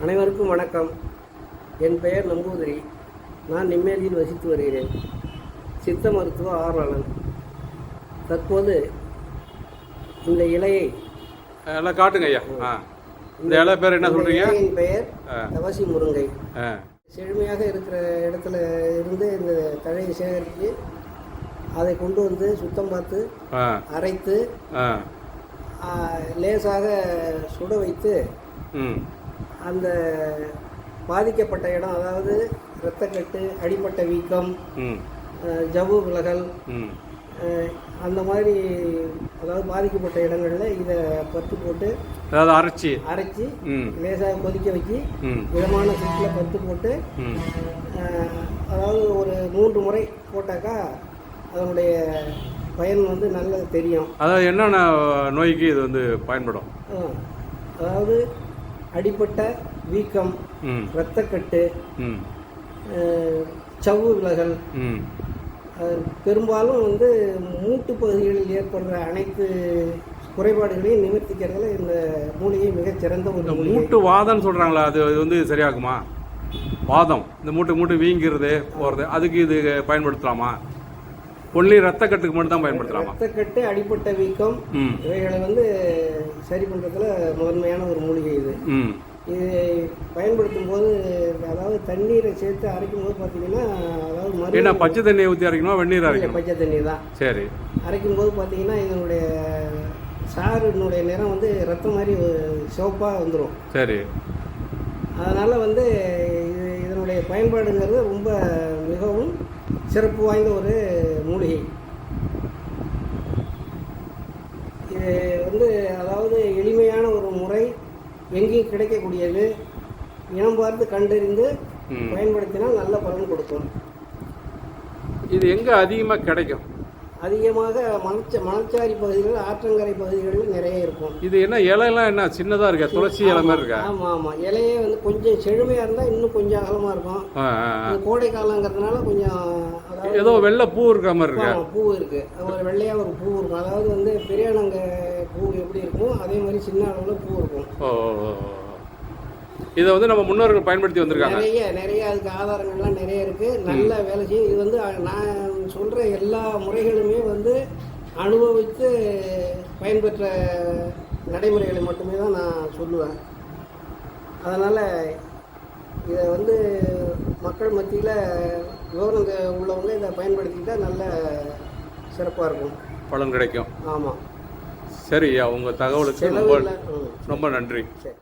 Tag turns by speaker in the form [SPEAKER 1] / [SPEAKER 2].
[SPEAKER 1] அனைவருக்கும் வணக்கம். என் பெயர் நம்பூதிரி. நான் நெம்மேலியில் வசித்து வருகிறேன். சித்த மருத்துவ ஆர்வலன். தற்போது இந்த இலையை
[SPEAKER 2] எல்லாம் காட்டுங்க ஐயா. இந்த இலை பேர் என்ன சொல்றீங்க?
[SPEAKER 1] என் பெயர் தவசி முருங்கை. செழுமையாக இருக்கிற இடத்துல இருந்து இந்த தழையை சேகரித்து அதை கொண்டு வந்து சுத்தம் பார்த்து அரைத்து லேசாக சுட வைத்து அந்த பாதிக்கப்பட்ட இடம், அதாவது இரத்தக்கட்டு, அடிப்பட்ட வீக்கம், ஜவ்வு விலகல், அந்த மாதிரி அதாவது பாதிக்கப்பட்ட இடங்களில் இதை பத்து போட்டு அரைச்சி லேசாக கொதிக்க வச்சு மிதமான சூட்டில் பத்து போட்டு அதாவது ஒரு 3 முறை போட்டாக்கா அதனுடைய பயன் வந்து நல்லது தெரியும்.
[SPEAKER 2] அதாவது என்னென்ன நோய்க்கு இது வந்து பயன்படும்?
[SPEAKER 1] அதாவது அடிப்பட்ட வீக்கம், இரத்தக்கட்டு, சவ்வு விலகல், பெரும்பாலும் வந்து மூட்டு பகுதிகளில் ஏற்படுற அனைத்து குறைபாடுகளையும் நிவர்த்திக்கிறதுல இந்த மூலிகை மிகச்சிறந்த ஒரு
[SPEAKER 2] மூட்டு வாதம்னு சொல்கிறாங்களா, அது வந்து சரியாகுமா? வாதம், இந்த மூட்டு வீங்கிறது போகிறது, அதுக்கு இது பயன்படுத்தலாமா? ஒன்லி ரத்தக்கட்டுக்கு மட்டும் தான் பயன்படுத்தலாமா?
[SPEAKER 1] ரத்தக்கட்டு, அடிப்பட்ட வீக்கம் இவைகளை வந்து சரி பண்ணுறதுல முதன்மையான ஒரு மூலிகை இது. இது பயன்படுத்தும் போது அதாவது தண்ணீரை சேர்த்து அரைக்கும் போது பார்த்தீங்கன்னா, அதாவது
[SPEAKER 2] பச்சை தண்ணியை ஊற்றி அரைக்கணுமா, வெந்நீர் அரைக்கணும்?
[SPEAKER 1] பச்சை தண்ணி தான். சரி. அரைக்கும் போது பார்த்தீங்கன்னா இதனுடைய சாறினுடைய நிறம் வந்து ரத்தம் மாதிரி சிவப்பாக வந்துடும். சரி. அதனால் வந்து இதனுடைய பயன்பாடுங்கிறது ரொம்ப மிகவும் சிறப்பு வாய்ந்த ஒரு மூலிகை. இது வந்து அதாவது எளிமையான ஒரு முறை, எங்கேயும் கிடைக்கக்கூடியது, இனம் பார்த்து கண்டறிந்து பயன்படுத்தினால் நல்ல பலன் கொடுக்கும்.
[SPEAKER 2] இது எங்கே அதிகமாக கிடைக்கும்?
[SPEAKER 1] அதிகமாக மணச்சாரி பகுதிகள், ஆற்றங்கரை பகுதிகளில் நிறைய இருக்கும்.
[SPEAKER 2] இது என்ன இலையெல்லாம் என்ன சின்னதாக இருக்கா? துளசி இலை மாதிரி இருக்கா?
[SPEAKER 1] ஆமாம் ஆமாம். இலையே வந்து கொஞ்சம் செழுமையாக இருந்தால் இன்னும் கொஞ்சம் அகலமாக இருக்கும். கோடை காலங்கிறதுனால கொஞ்சம்
[SPEAKER 2] ஏதோ வெள்ளை பூ இருக்கிற மாதிரி இருக்கு.
[SPEAKER 1] பூ இருக்கு, ஒரு வெள்ளையாக ஒரு பூ இருக்கும். அதாவது வந்து பெரியானங்க பூ எப்படி இருக்கும் அதே மாதிரி சின்ன அளவில் பூ இருக்கும்.
[SPEAKER 2] இதை வந்து நம்ம முன்னோர்கள் பயன்படுத்தி வந்திருக்காங்க.
[SPEAKER 1] நிறைய அதுக்கு ஆதாரங்கள்லாம் நிறைய இருக்குது. நல்ல வேலை செய்யும். இது வந்து நான் சொல்கிற எல்லா முறைகளுமே வந்து அனுபவித்து பயன்பெற்ற நடைமுறைகளை மட்டுமே தான் நான் சொல்லுவேன். அதனால் இதை வந்து மக்கள் மத்தியில் விவரம் உள்ளவங்க இதை பயன்படுத்திக்கிட்டால் நல்ல சிறப்பாக இருக்கும்,
[SPEAKER 2] பலன் கிடைக்கும்.
[SPEAKER 1] ஆமாம்.
[SPEAKER 2] சரி, உங்கள் தகவலுக்கு ரொம்ப நன்றி.
[SPEAKER 1] சரி.